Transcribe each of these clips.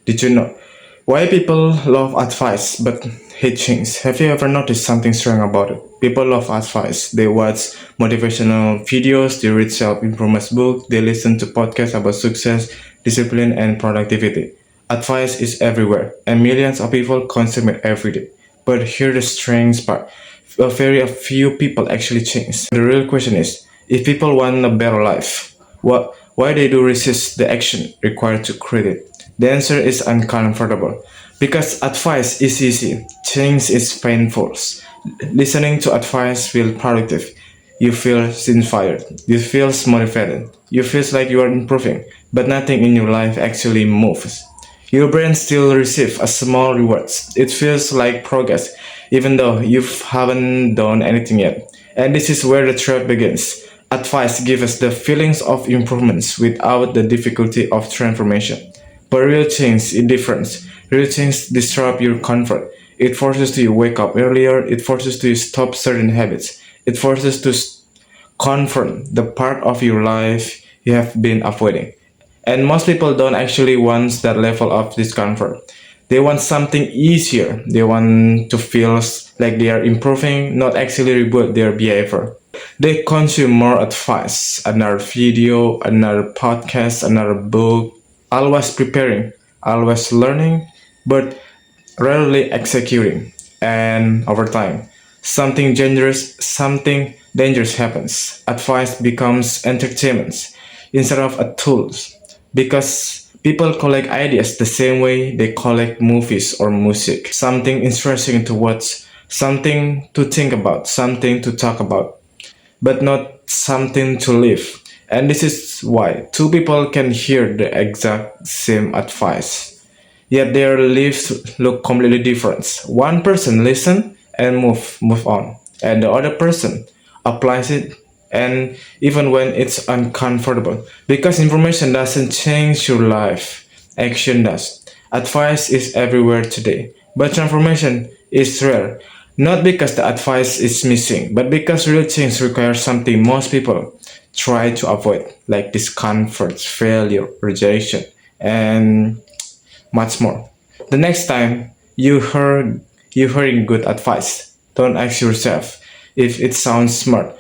Did you know? Why people love advice but hate change? Have you ever noticed something strong about it? People love advice. They watch motivational videos, they read self-improvement books, they listen to podcasts about success, discipline, and productivity. Advice is everywhere, and millions of people consume it every day. But here's the strange part. A very few people actually change. The real question is, if people want a better life, why they do resist the action required to create it? The answer is uncomfortable. Because advice is easy, change is painful. Listening to advice feels productive. You feel inspired. You feel motivated. You feel like you are improving, but nothing in your life actually moves. Your brain still receives a small rewards. It feels like progress, even though you haven't done anything yet. And this is where the trap begins. Advice gives us the feelings of improvements without the difficulty of transformation. But real change is different. Real change disrupts your comfort. It forces you to wake up earlier. It forces you to stop certain habits. It forces to confront the part of your life you have been avoiding. And most people don't actually want that level of discomfort. They want something easier. They want to feel like they are improving, not actually reboot their behavior. They consume more advice, another video, another podcast, another book, always preparing, always learning, but rarely executing. And over time, something dangerous happens. Advice becomes entertainment instead of a tool because people collect ideas the same way they collect movies or music. Something interesting to watch, something to think about, something to talk about, but not something to live. And this is why two people can hear the exact same advice, yet their lives look completely different. One person listen and move on, and the other person applies it and even when it's uncomfortable. Because information doesn't change your life, action does. Advice is everywhere today, but transformation is rare. Not because the advice is missing, but because real change requires something most people try to avoid, like discomfort, failure, rejection, and much more. The next time you hearing good advice, don't ask yourself if it sounds smart.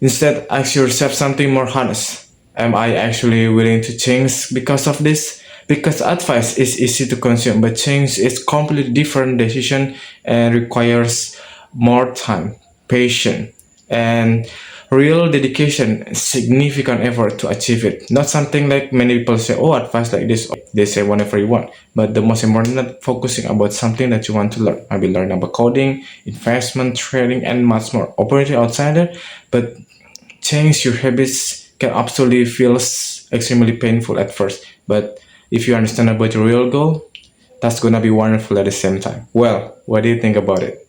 Instead, ask yourself something more honest. Am I actually willing to change because of this? Because advice is easy to consume, but change is completely different decision and requires more time, patience, and real dedication, significant effort to achieve it. Not something like many people say, oh, advice like this, they say whenever you want. But the most important, not focusing about something that you want to learn. Maybe learn about coding, investment, trading, and much more. Operating outside it, but change your habits can absolutely feel extremely painful at first. But if you understand about your real goal, that's gonna be wonderful at the same time. Well, what do you think about it?